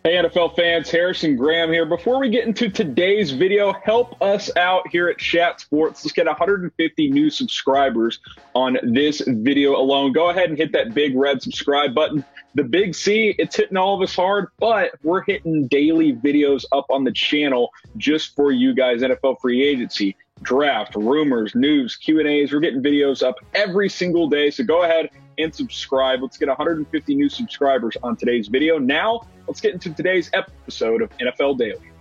Hey, NFL fans, Harrison Graham here. Before we get into today's video, help us out here at Chat Sports. Let's get 150 new subscribers on this video alone. Go ahead and hit that big red subscribe button. The big C, it's hitting all of us hard, but we're hitting daily videos up on the channel just for you guys. NFL free agency, draft, rumors, news, Q&As. We're getting videos up every single day, so go ahead and subscribe. Let's get 150 new subscribers on today's video. Now, let's get into today's episode of NFL Daily.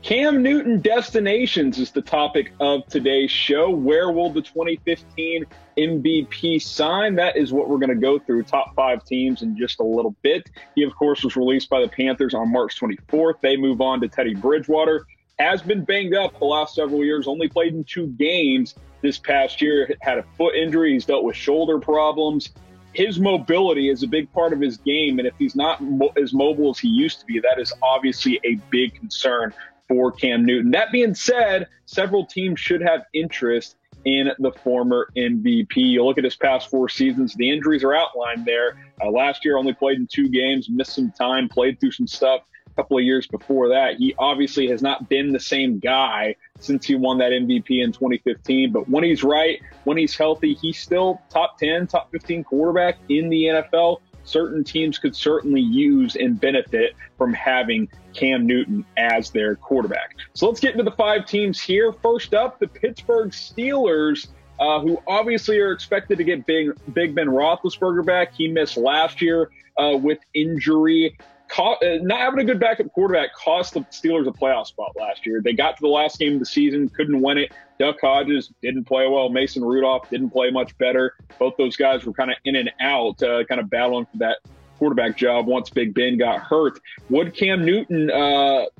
Cam Newton destinations is the topic of today's show. Where will the 2015 MVP sign? That is what we're going to go through. Top 5 teams in just a little bit. He, of course, was released by the Panthers on March 24th. They move on to Teddy Bridgewater. Has been banged up the last several years. Only played in 2 games this past year. Had a foot injury. He's dealt with shoulder problems. His mobility is a big part of his game. And if he's not as mobile as he used to be, that is obviously a big concern for Cam Newton. That being said, several teams should have interest in the former MVP. You look at his past 4 seasons, the injuries are outlined there. Last year only played in 2 games, missed some time, played through some stuff a couple of years before that. He obviously has not been the same guy since he won that MVP in 2015. But when he's right, when he's healthy, he's still top 10, top 15 quarterback in the NFL. Certain teams could certainly use and benefit from having Cam Newton as their quarterback. So let's get into the 5 teams here. First up, the Pittsburgh Steelers, who obviously are expected to get Big Ben Roethlisberger back. He missed last year with injury. Not having a good backup quarterback cost the Steelers a playoff spot last year. They got to the last game of the season, couldn't win it. Duck Hodges didn't play well. Mason Rudolph didn't play much better. Both those guys were kind of in and out, kind of battling for that quarterback job once Big Ben got hurt. Would Cam Newton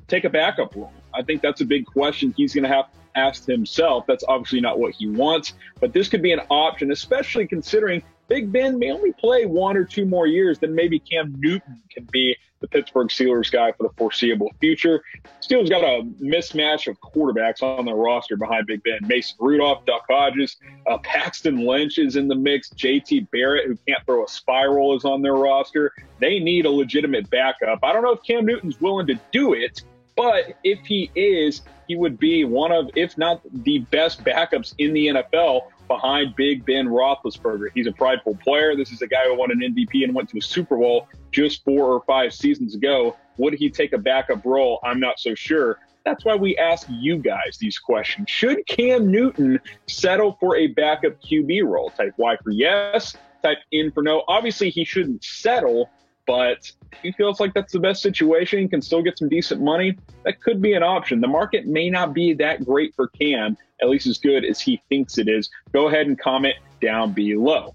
take a backup role? I think that's a big question he's going to have asked himself. That's obviously not what he wants, but this could be an option, especially considering Big Ben may only play 1 or 2 more years. Then maybe Cam Newton can be the Pittsburgh Steelers guy for the foreseeable future. Steelers got a mismatch of quarterbacks on their roster behind Big Ben. Mason Rudolph, Duck Hodges, Paxton Lynch is in the mix. JT Barrett, who can't throw a spiral, is on their roster. They need a legitimate backup. I don't know if Cam Newton's willing to do it, but if he is, he would be one of, if not the best backups in the NFL behind Big Ben Roethlisberger. He's a prideful player. This is a guy who won an MVP and went to a Super Bowl just 4 or 5 seasons ago. Would he take a backup role? I'm not so sure. That's why we ask you guys these questions. Should Cam Newton settle for a backup QB role? Type Y for yes, type N for no. Obviously, he shouldn't settle, but if he feels like that's the best situation, can still get some decent money, that could be an option. The market may not be that great for Cam, at least as good as he thinks it is. Go ahead and comment down below.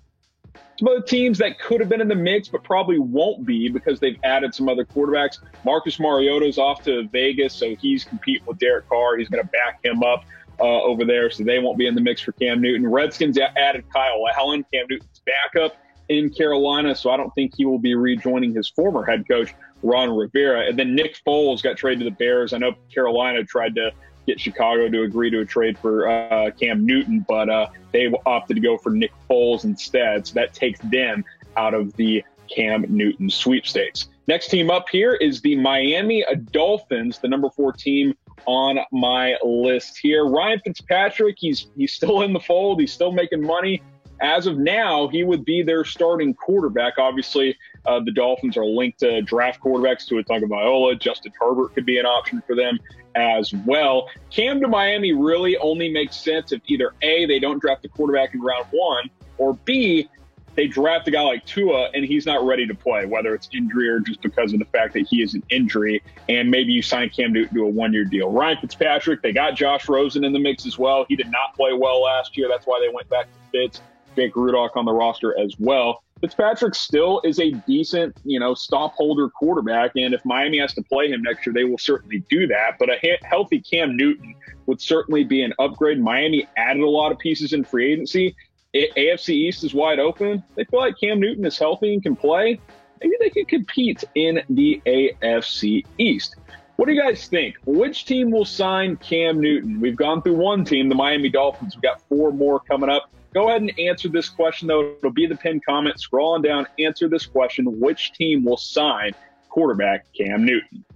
Some other teams that could have been in the mix, but probably won't be because they've added some other quarterbacks. Marcus Mariota's off to Vegas, so he's competing with Derek Carr. He's going to back him up over there, so they won't be in the mix for Cam Newton. Redskins added Kyle Allen, Cam Newton's backup in Carolina, so I don't think he will be rejoining his former head coach, Ron Rivera. And then Nick Foles got traded to the Bears. I know Carolina tried to get Chicago to agree to a trade for Cam Newton, but they opted to go for Nick Foles instead. So that takes them out of the Cam Newton sweepstakes. Next team up here is the Miami Dolphins, the number 4 team on my list here. Ryan Fitzpatrick, he's still in the fold. He's still making money. As of now, he would be their starting quarterback. Obviously, the Dolphins are linked to draft quarterbacks, Tua Tagovailoa. Justin Herbert could be an option for them as well. Cam to Miami really only makes sense if either A, they don't draft a quarterback in round 1, or B, they draft a guy like Tua and he's not ready to play, whether it's injury or just because of the fact that he is an injury, and maybe you sign Cam Newton to a 1-year deal. Ryan Fitzpatrick, they got Josh Rosen in the mix as well. He did not play well last year. That's why they went back to Fitz. Jake Rudock on the roster as well. Fitzpatrick still is a decent, stop holder quarterback, and if Miami has to play him next year, they will certainly do that. But a healthy Cam Newton would certainly be an upgrade. Miami added a lot of pieces in free agency. AFC East is wide open. They feel like Cam Newton is healthy and can play. Maybe they could compete in the AFC East. What do you guys think? Which team will sign Cam Newton? We've gone through one team, the Miami Dolphins. We've got 4 more coming up. Go ahead and answer this question, though. It'll be the pinned comment. Scroll on down, answer this question. Which team will sign quarterback Cam Newton?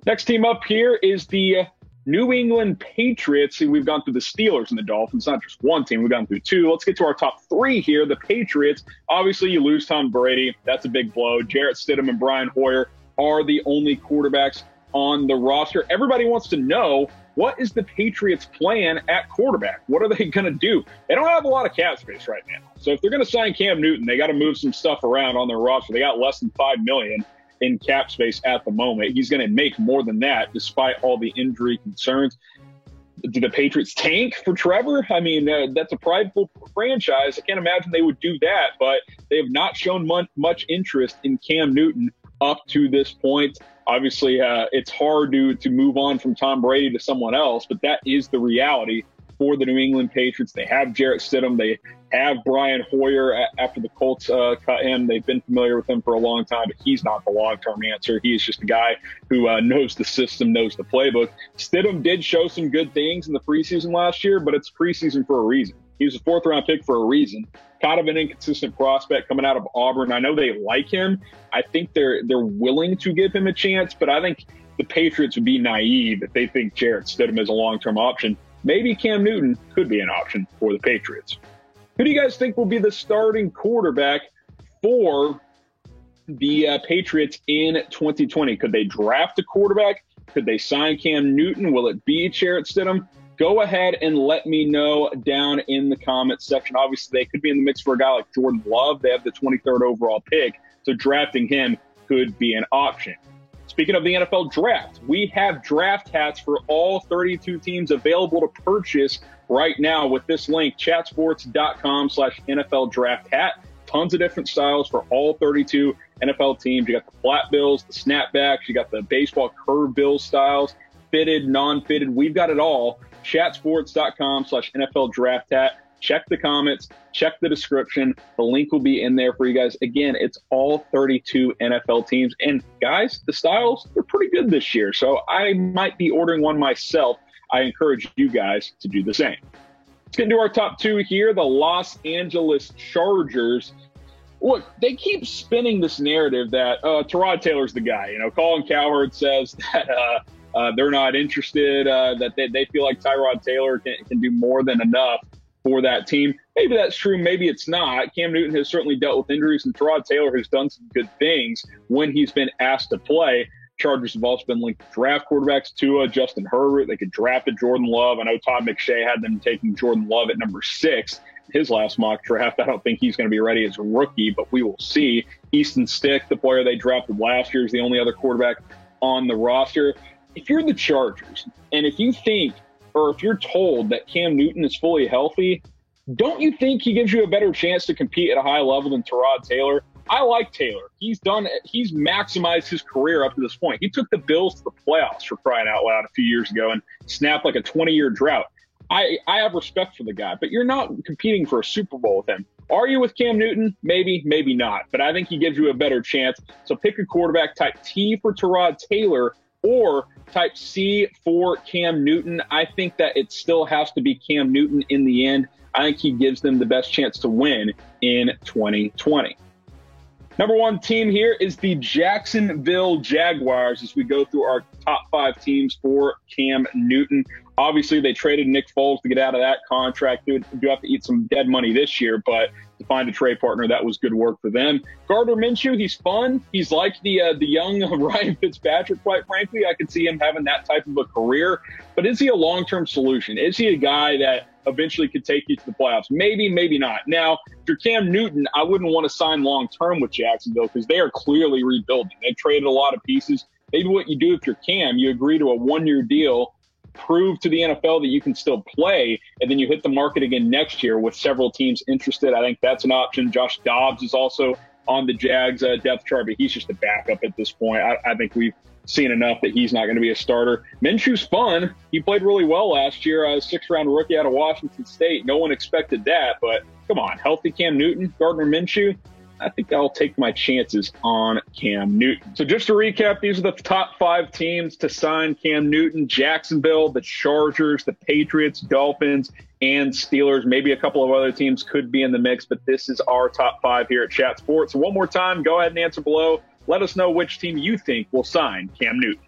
Next team up here is the New England Patriots. See, we've gone through the Steelers and the Dolphins, not just one team. We've gone through two. Let's get to our top three here. The Patriots, obviously you lose Tom Brady. That's a big blow. Jarrett Stidham and Brian Hoyer are the only quarterbacks on the roster. Everybody wants to know, what is the Patriots' plan at quarterback? What are they going to do? They don't have a lot of cap space right now. So if they're going to sign Cam Newton, they got to move some stuff around on their roster. They got less than $5 million in cap space at the moment. He's going to make more than that despite all the injury concerns. Do the Patriots tank for Trevor? I mean, that's a prideful franchise. I can't imagine they would do that, but they have not shown much interest in Cam Newton up to this point. Obviously, it's hard to move on from Tom Brady to someone else, but that is the reality for the New England Patriots. They have Jarrett Stidham. They have Brian Hoyer after the Colts cut him. They've been familiar with him for a long time, but he's not the long-term answer. He is just a guy who knows the system, knows the playbook. Stidham did show some good things in the preseason last year, but it's preseason for a reason. He was a fourth-round pick for a reason. Kind of an inconsistent prospect coming out of Auburn. I know they like him. I think they're willing to give him a chance, but I think the Patriots would be naive if they think Jarrett Stidham is a long-term option. Maybe Cam Newton could be an option for the Patriots. Who do you guys think will be the starting quarterback for the Patriots in 2020? Could they draft a quarterback? Could they sign Cam Newton? Will it be Jarrett Stidham? Go ahead and let me know down in the comments section. Obviously, they could be in the mix for a guy like Jordan Love. They have the 23rd overall pick, so drafting him could be an option. Speaking of the NFL draft, we have draft hats for all 32 teams available to purchase right now with this link, chatsports.com/NFL draft hat. Tons of different styles for all 32 NFL teams. You got the flat bills, the snapbacks, you got the baseball curve bill styles, fitted, non-fitted. We've got it all. Chatsports.com/NFL draft hat. Check the comments, check the description. The link will be in there for you guys. Again, it's all 32 NFL teams. And guys, the styles, they're pretty good this year. So I might be ordering one myself. I encourage you guys to do the same. Let's get into our top two here. The Los Angeles Chargers. Look, they keep spinning this narrative that Tyrod Taylor's the guy. You know, Colin Cowherd says that they're not interested, that they feel like Tyrod Taylor can do more than enough for that team. Maybe that's true. Maybe it's not. Cam Newton has certainly dealt with injuries, and Tyrod Taylor has done some good things when he's been asked to play. Chargers have also been linked to draft quarterbacks, Tua, Justin Herbert. They could draft a Jordan Love. I know Todd McShay had them taking Jordan Love at number 6. His last mock draft. I don't think he's going to be ready as a rookie, but we will see. Easton Stick, the player they drafted last year, is the only other quarterback on the roster. If you're the Chargers, and if you think, or if you're told that Cam Newton is fully healthy, don't you think he gives you a better chance to compete at a high level than Tyrod Taylor? I like Taylor. He's maximized his career up to this point. He took the Bills to the playoffs, for crying out loud, a few years ago and snapped like a 20-year drought. I have respect for the guy, but you're not competing for a Super Bowl with him. Are you with Cam Newton? Maybe, maybe not. But I think he gives you a better chance. So pick a quarterback, type T for Tyrod Taylor, or type C for Cam Newton. I think that it still has to be Cam Newton in the end. I think he gives them the best chance to win in 2020. Number one team here is the Jacksonville Jaguars as we go through our top 5 teams for Cam Newton. Obviously, they traded Nick Foles to get out of that contract. They do have to eat some dead money this year, but to find a trade partner, that was good work for them. Gardner Minshew, he's fun. He's like the young Ryan Fitzpatrick, quite frankly. I could see him having that type of a career. But is he a long-term solution? Is he a guy that eventually could take you to the playoffs? Maybe, maybe not. Now, if you're Cam Newton, I wouldn't want to sign long-term with Jacksonville because they are clearly rebuilding. They traded a lot of pieces. Maybe what you do if you're Cam, you agree to a 1-year deal, prove to the NFL that you can still play, and then you hit the market again next year with several teams interested. I think that's an option. Josh Dobbs is also on the Jags depth chart, but he's just a backup at this point. I think we've seen enough that he's not going to be a starter. Minshew's fun. He played really well last year. A 6th-round rookie out of Washington State. No one expected that, but come on, healthy Cam Newton, Gardner Minshew. I think I'll take my chances on Cam Newton. So just to recap, these are the top 5 teams to sign Cam Newton: Jacksonville, the Chargers, the Patriots, Dolphins, and Steelers. Maybe a couple of other teams could be in the mix, but this is our top 5 here at Chat Sports. So one more time, go ahead and answer below. Let us know which team you think will sign Cam Newton.